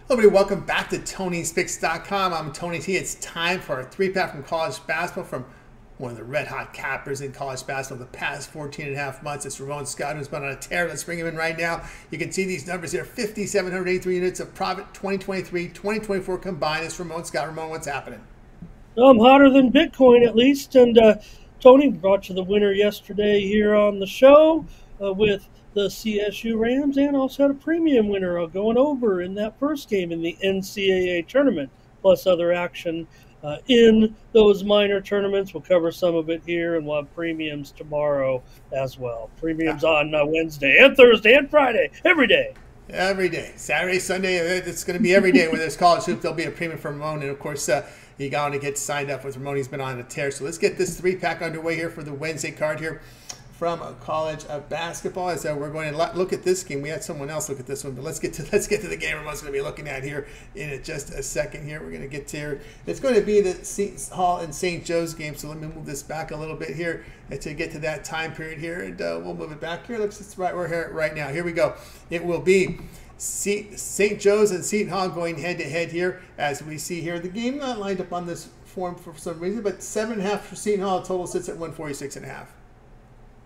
Hello, everybody. Welcome back to Tony'sPicks.com. I'm Tony T. It's time for our three-pack from college basketball from one of the red-hot cappers in college basketball the past 14 and a half months. It's Ramon Scott, who's been on a tear. Let's bring him in right now. You can see these numbers here, 5,783 units of profit, 2023-2024 combined. It's Ramon Scott. Ramon, what's happening? I'm hotter than Bitcoin, at least. And Tony brought you the winner yesterday here on the show with the CSU Rams, and also had a premium winner going over in that first game in the NCAAB tournament, plus other action in those minor tournaments. We'll cover some of it here, and we'll have premiums tomorrow as well. Premiums on Wednesday and Thursday and Friday, every day. Every day. Saturday, Sunday, it's going to be every day where there's college hoops. There'll be a premium for Ramon. And, of course, you got to get signed up with Ramon. He's been on a tear. So let's get this three-pack underway here for the Wednesday card here from college basketball. As we're going to look at this game. We had someone else look at this one, but let's get to the game Ramon's going to be looking at here in just a second here. We're going to get to here. It's going to be the Seton Hall and St. Joe's game, so let me move this back a little bit here to get to that time period here, and we'll move it back here. Looks it's right, we're here right now. Here we go. It will be St. Joe's and Seton Hall going head-to-head here. As we see here, the game not lined up on this form for some reason, but 7.5 for Seton Hall. Total sits at 146.5.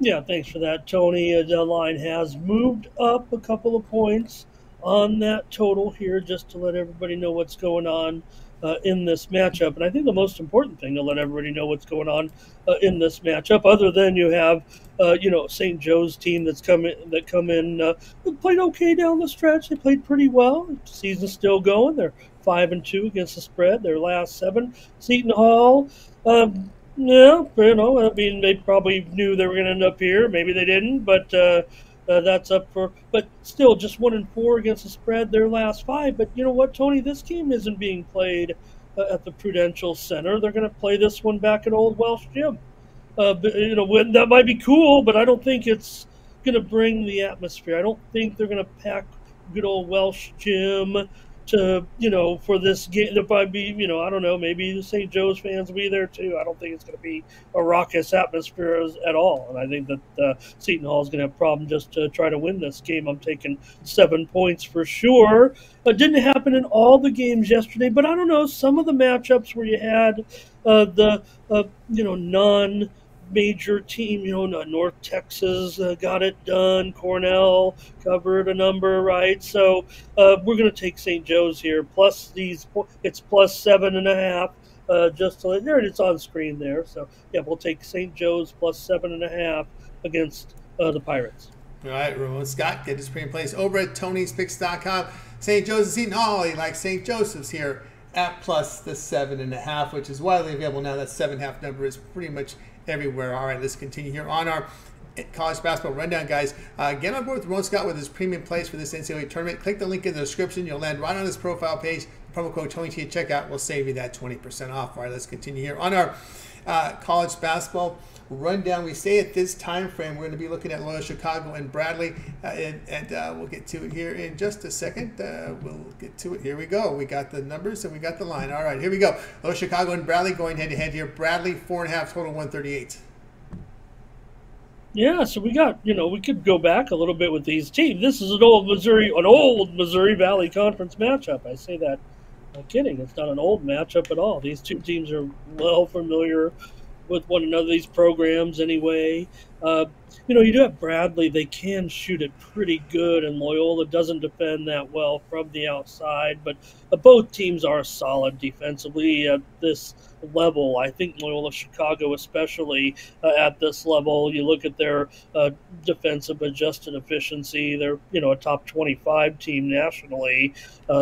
Yeah, thanks for that, Tony. The line has moved up a couple of points on that total here, just to let everybody know what's going on in this matchup. And I think the most important thing to let everybody know what's going on in this matchup, other than you have, St. Joe's team that come in played okay down the stretch. They played pretty well. The season's still going. They're 5-2 against the spread. Their last 7. Seton Hall. Yeah, I mean, they probably knew they were going to end up here. Maybe they didn't, but that's up for. But still, just 1-4 against the spread. Their last 5. But you know what, Tony? This game isn't being played at the Prudential Center. They're going to play this one back at Old Welsh Gym. That might be cool, but I don't think it's going to bring the atmosphere. I don't think they're going to pack good old Welsh Gym to, for this game. There'll probably be, I don't know, maybe the St. Joe's fans will be there too. I don't think it's going to be a raucous atmosphere at all. And I think that Seton Hall is going to have a problem just to try to win this game. I'm taking 7 points for sure. It didn't happen in all the games yesterday, but I don't know, some of the matchups where you had non-major team, North Texas got it done. Cornell covered a number, right? So we're going to take St. Joe's here. Plus it's plus 7.5. Just to there, it's on screen there. So yeah, we'll take St. Joe's plus 7.5 against the Pirates. All right, Ramon Scott, get his premium place over at Tony'sPicks.com. St. Joseph's Seton Hall, he likes St. Joseph's here at plus the 7.5, which is widely available now. That 7.5 number is pretty much everywhere. All right, let's continue here on our college basketball rundown, guys. Get on board with Ramon Scott with his premium place for this NCAA tournament. Click the link in the description. You'll land right on his profile page. The promo code TonyT at checkout will save you that 20% off. All right, let's continue here on our college basketball rundown. We stay at this time frame. We're going to be looking at Loyola, Chicago, and Bradley, and we'll get to it here in just a second. We'll get to it. Here we go. We got the numbers and we got the line. All right, here we go. Loyola, Chicago, and Bradley going head-to-head here. Bradley 4.5, total 138. Yeah, so we got, we could go back a little bit with these teams. This is an old Missouri Valley Conference matchup. I say that, I'm kidding. It's not an old matchup at all. These two teams are well familiar with one another, these programs anyway. You do have Bradley. They can shoot it pretty good, and Loyola doesn't defend that well from the outside. But both teams are solid defensively at this level. I think Loyola Chicago, especially at this level, you look at their defensive adjusted efficiency, they're a top 25 team nationally.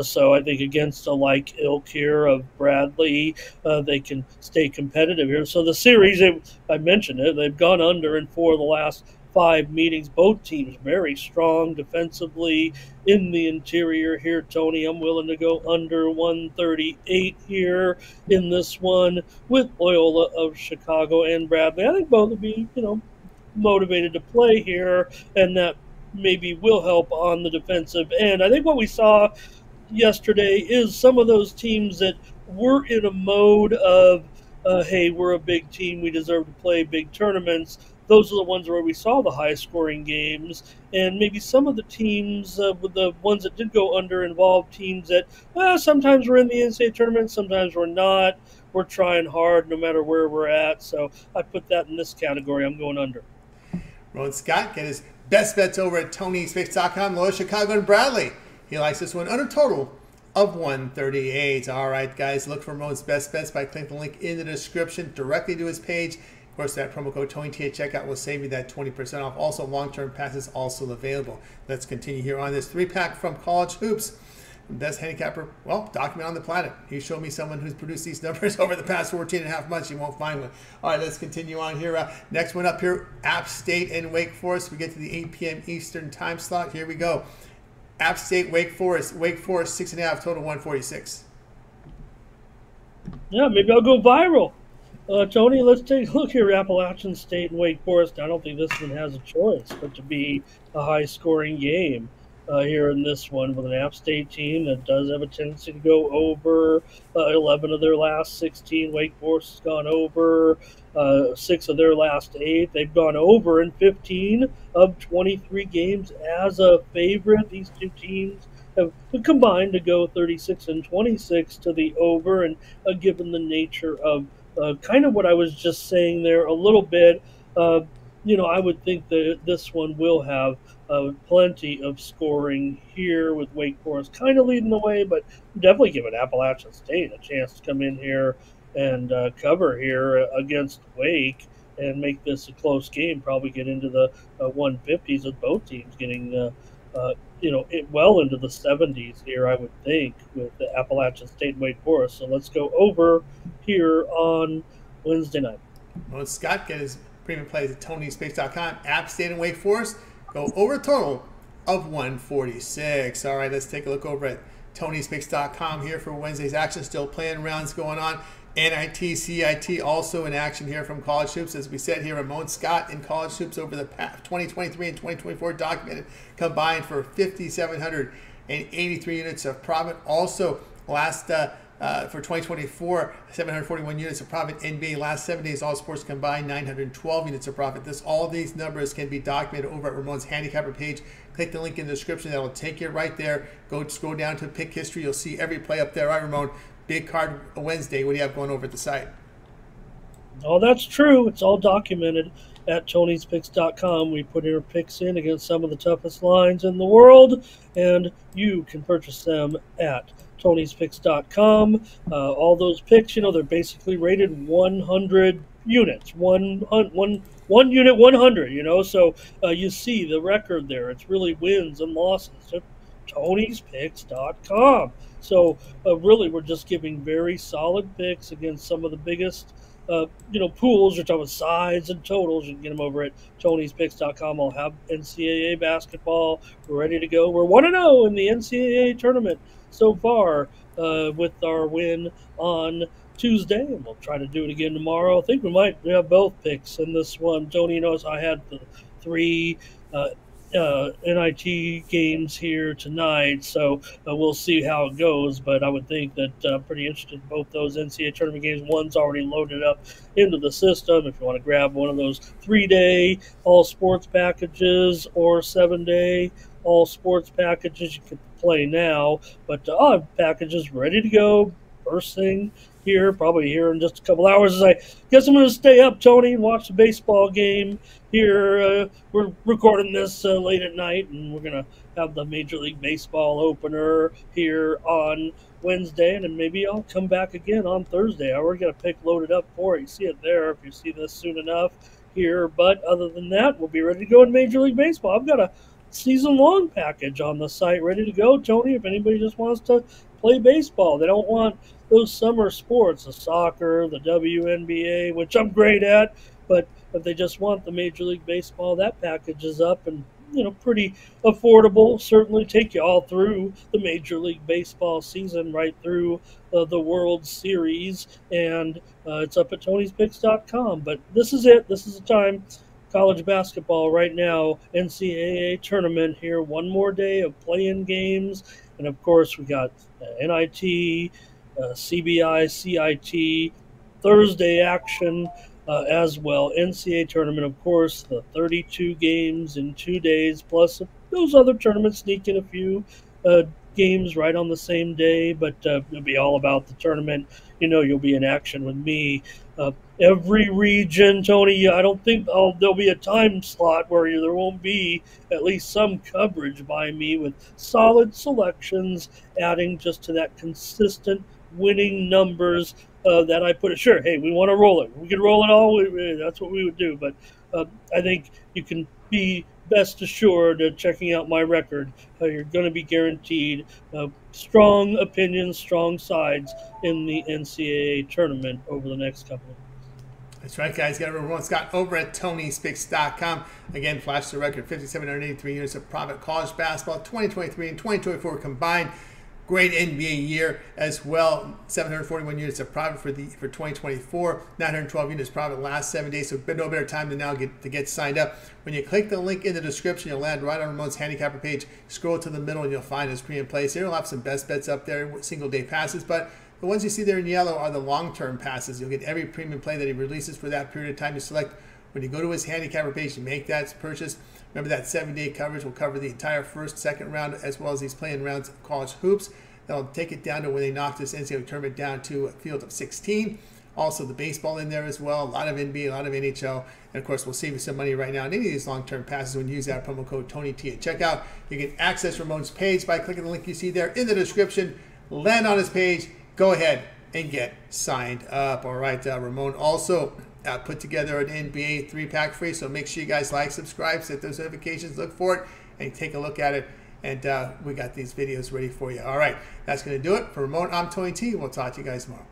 So I think against a like ilk here of Bradley, they can stay competitive here. So the series, I mentioned it, they've gone under in 4 of the last 5 meetings. Both teams very strong defensively in the interior here, Tony. I'm willing to go under 138 here in this one with Loyola of Chicago and Bradley. I think both will be, motivated to play here, and that maybe will help on the defensive end. I think what we saw yesterday is some of those teams that were in a mode of, hey, we're a big team, we deserve to play big tournaments. those are the ones where we saw the high-scoring games, and maybe some of the teams, with the ones that did go under, involved teams that sometimes we're in the NCAA tournament, sometimes we're not. We're trying hard no matter where we're at, so I put that in this category. I'm going under. Ramon Scott get his best bets over at Tony'sPicks.com. Loyola, Chicago, and Bradley. He likes this one under total of 138. All right, guys, look for Ramon's best bets by clicking the link in the description directly to his page. Of course, that promo code TonyT at checkout will save you that 20% off. Also, long-term passes also available. Let's continue here on this 3-pack from College Hoops. Best handicapper, well, document on the planet. You show me someone who's produced these numbers over the past 14 and a half months, you won't find one. All right, let's continue on here. Next one up here, App State and Wake Forest. We get to the 8 p.m. Eastern time slot. Here we go. App State, Wake Forest. Wake Forest, 6.5, total 146. Yeah, maybe I'll go viral. Tony, let's take a look here. Appalachian State and Wake Forest. I don't think this one has a choice but to be a high-scoring game. Here in this one with an App State team that does have a tendency to go over 11 of their last 16. Wake Forest has gone over 6 of their last 8. They've gone over in 15 of 23 games as a favorite. These two teams have combined to go 36 and 26 to the over, and given the nature of kind of what I was just saying there a little bit, I would think that this one will have plenty of scoring here with Wake Forest kind of leading the way, but definitely giving Appalachian State a chance to come in here and cover here against Wake and make this a close game, probably get into the 150s with both teams getting, well into the 70s here, I would think, with the Appalachian State and Wake Forest. So let's go over here on Wednesday night. Well, Scott get his premium plays at Tony'sPicks.com. App State and Wake Forest go over a total of 146. All right, let's take a look over at Tony'sPicks.com here for Wednesday's action. Still playing rounds going on. NIT, CIT also in action here from College Hoops. As we said here, Ramon Scott in College Hoops over the past 2023 and 2024 documented combined for 5,783 units of profit. Also, last for 2024, 741 units of profit. NBA last 7 days, all sports combined, 912 units of profit. All these numbers can be documented over at Ramon's handicapper page. Click the link in the description. That will take you right there. Go scroll down to pick history. You'll see every play up there. All right, Ramon, big card Wednesday. What do you have going over at the site? Oh, that's true. It's all documented at Tony'sPicks.com. We put our picks in against some of the toughest lines in the world, and you can purchase them at Tony'sPicks.com. All those picks, they're basically rated 100 units. One unit 100, so you see the record there. It's really wins and losses at Tony'sPicks.com. So really, we're just giving very solid picks against some of the biggest pools. You're talking about sides and totals. You can get them over at Tony'sPicks.com. I'll have NCAA basketball. We're ready to go. We're 1-0 in the NCAA tournament so far with our win on Tuesday, and we'll try to do it again tomorrow. I think we might have both picks in this one. Tony knows I had the 3 NIT games here tonight, so we'll see how it goes, but I would think that I'm pretty interested in both those NCAA tournament games. One's already loaded up into the system. If you want to grab one of those 3-day all sports packages or 7-day all sports packages, you can play now, but odd packages ready to go first thing here, probably here in just a couple hours. As I guess I'm going to stay up, Tony, and watch the baseball game here. We're recording this late at night, and we're going to have the Major League Baseball opener here on Wednesday, and then maybe I'll come back again on Thursday. I already got a pick loaded up for it. You see it there if you see this soon enough here, but other than that, we'll be ready to go in Major League Baseball. I've got a season-long package on the site ready to go, Tony, if anybody just wants to play baseball. They don't want those summer sports, the soccer, the WNBA, which I'm great at, but if they just want the Major League Baseball, that package is up and pretty affordable. Certainly take you all through the Major League Baseball season, right through the World Series, and it's up at Tony'sPicks.com. But this is it. This is the time. College basketball right now, NCAA tournament here. One more day of play-in games. And, of course, we got NIT, CBI, CIT, Thursday action as well. NCAA tournament, of course, the 32 games in 2 days, plus those other tournaments sneak in a few games right on the same day, but it'll be all about the tournament. You'll be in action with me. Every region, Tony, I don't think there'll be a time slot where there won't be at least some coverage by me with solid selections, adding just to that consistent winning numbers that I put it. Sure, hey, we want to roll it. We can roll it all. That's what we would do. But I think you can be best assured checking out my record. You're going to be guaranteed strong opinions, strong sides in the NCAA tournament over the next couple of weeks. That's right, guys. Got Ramon Scott over at TonySpicks.com. Again, flash the record, 5,783 units of profit. College basketball, 2023 and 2024 combined. Great NBA year as well. 741 units of profit for 2024. 912 units profit last 7 days. So no better time than now to get signed up. When you click the link in the description, you'll land right on Ramon's handicapper page. Scroll to the middle and you'll find his premium plays. There will have some best bets up there, single day passes, but the ones you see there in yellow are the long-term passes. You'll get every premium play that he releases for that period of time. You select when you go to his handicapper page, you make that purchase. Remember that 7-day coverage will cover the entire first, second round, as well as these playing rounds of college hoops. They'll take it down to when they knock this NCAA tournament down to a field of 16. Also, the baseball in there as well. A lot of NBA, a lot of NHL. And, of course, we'll save you some money right now on any of these long-term passes when you use that promo code TonyT at checkout. You can access Ramon's page by clicking the link you see there in the description. Land on his page. Go ahead and get signed up. All right, Ramon also put together an NBA 3-pack free, so make sure you guys like, subscribe, set those notifications, look for it, and take a look at it. And we got these videos ready for you. All right, that's going to do it. For Ramon, I'm Tony T. We'll talk to you guys tomorrow.